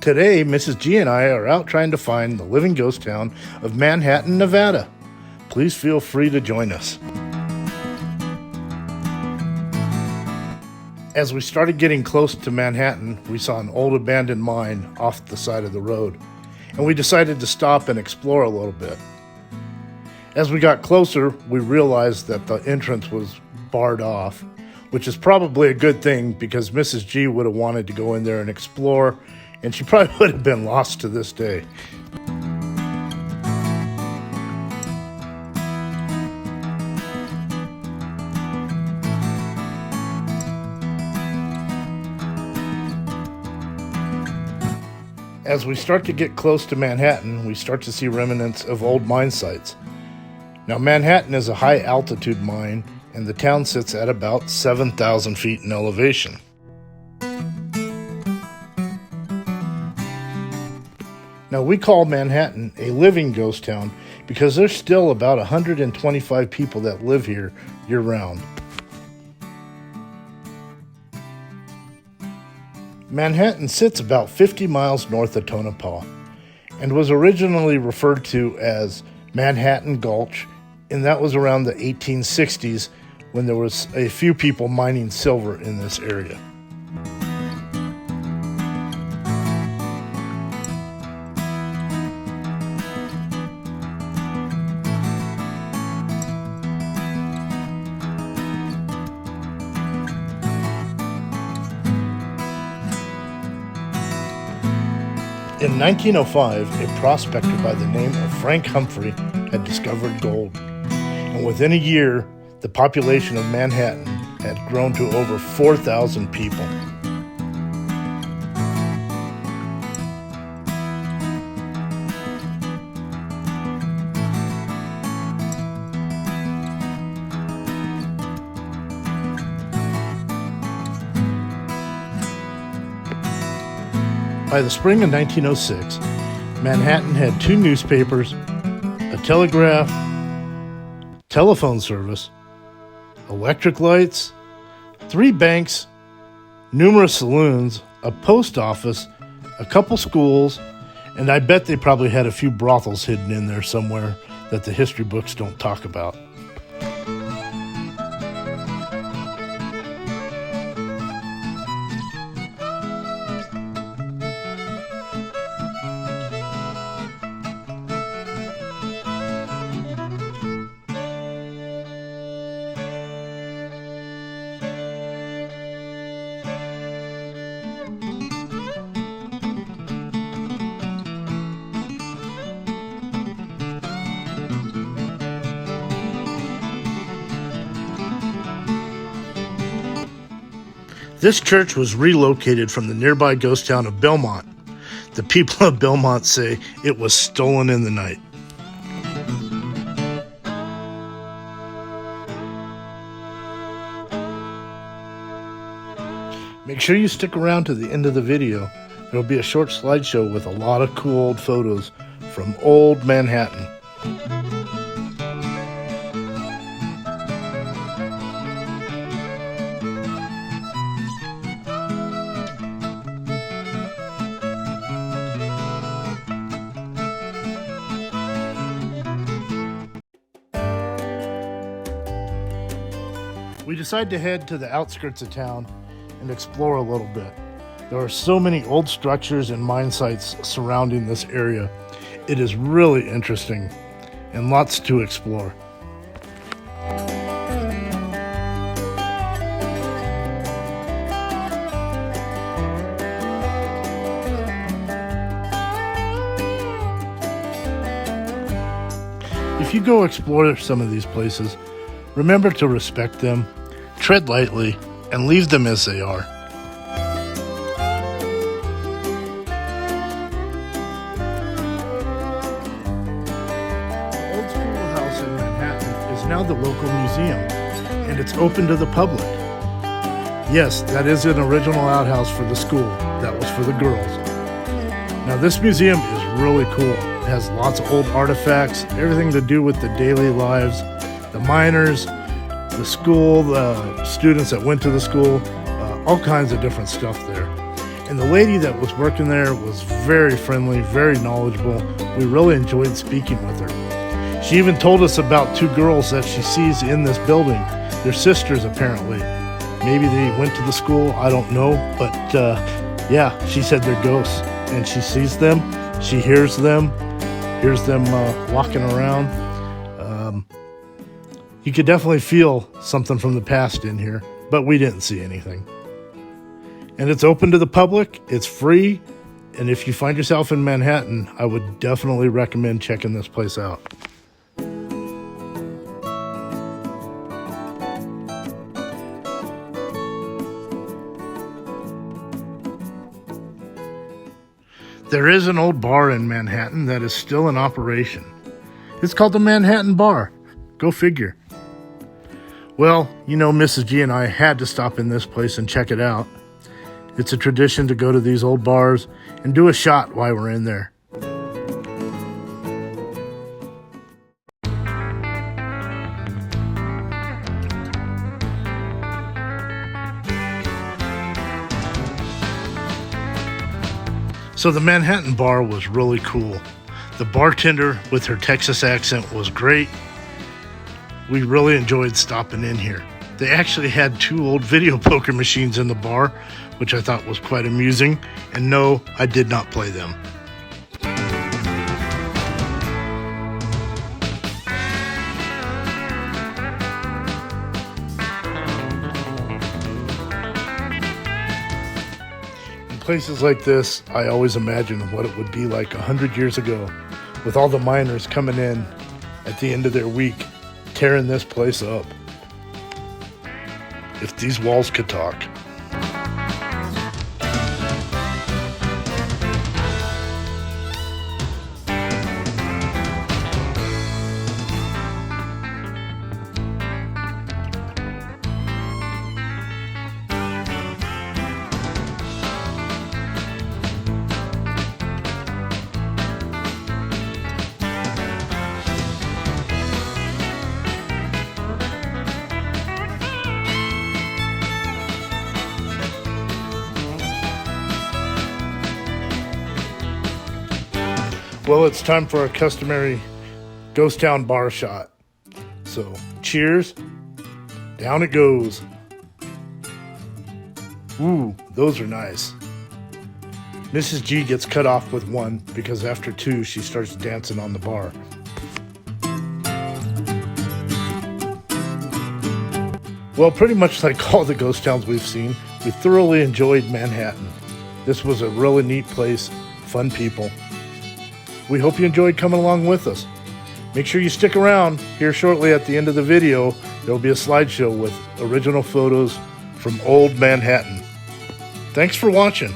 Today, Mrs. G and I are out trying to find the living ghost town of Manhattan, Nevada. Please feel free to join us. As we started getting close to Manhattan, we saw an old abandoned mine off the side of the road, and we decided to stop and explore a little bit. As we got closer, we realized that the entrance was barred off, which is probably a good thing because Mrs. G would have wanted to go in there and explore, and she probably would have been lost to this day. As we start to get close to Manhattan, we start to see remnants of old mine sites. Now, Manhattan is a high-altitude mine, and the town sits at about 7,000 feet in elevation. Now, we call Manhattan a living ghost town because there's still about 125 people that live here year-round. Manhattan sits about 50 miles north of Tonopah and was originally referred to as Manhattan Gulch, and that was around the 1860s when there was a few people mining silver in this area. In 1905, a prospector by the name of Frank Humphrey had discovered gold, and within a year, the population of Manhattan had grown to over 4,000 people. By the spring of 1906, Manhattan had 2 newspapers, a telegraph, telephone service, electric lights, 3 banks, numerous saloons, a post office, a couple schools, and I bet they probably had a few brothels hidden in there somewhere that the history books don't talk about. This church was relocated from the nearby ghost town of Belmont. The people of Belmont say it was stolen in the night. Make sure you stick around to the end of the video. There will be a short slideshow with a lot of cool old photos from old Manhattan. We decided to head to the outskirts of town and explore a little bit. There are so many old structures and mine sites surrounding this area. It is really interesting and lots to explore. If you go explore some of these places, remember to respect them, tread lightly, and leave them as they are. The old schoolhouse in Manhattan is now the local museum, and it's open to the public. Yes, that is an original outhouse for the school. That was for the girls. Now this museum is really cool. It has lots of old artifacts, everything to do with the daily lives, the miners, the school, the students that went to the school, all kinds of different stuff there. And the lady that was working there was very friendly, very knowledgeable. We really enjoyed speaking with her. She even told us about two girls that she sees in this building. They're sisters, apparently. Maybe they went to the school, I don't know. But yeah, she said they're ghosts. And she sees them, she hears them walking around. You could definitely feel something from the past in here, but we didn't see anything. And it's open to the public, it's free, and if you find yourself in Manhattan, I would definitely recommend checking this place out. There is an old bar in Manhattan that is still in operation. It's called the Manhattan Bar. Go figure. Well, you know, Mrs. G and I had to stop in this place and check it out. It's a tradition to go to these old bars and do a shot while we're in there. So the Manhattan Bar was really cool. The bartender with her Texas accent was great. We really enjoyed stopping in here. They actually had two old video poker machines in the bar, which I thought was quite amusing. And no, I did not play them. In places like this, I always imagine what it would be like 100 years ago, with all the miners coming in at the end of their week, tearing this place up. If these walls could talk. Well, it's time for our customary Ghost Town bar shot. So, cheers. Down it goes. Ooh, those are nice. Mrs. G gets cut off with one because after two, she starts dancing on the bar. Well, pretty much like all the ghost towns we've seen, we thoroughly enjoyed Manhattan. This was a really neat place, fun people. We hope you enjoyed coming along with us. Make sure you stick around. Here shortly at the end of the video, there will be a slideshow with original photos from old Manhattan. Thanks for watching.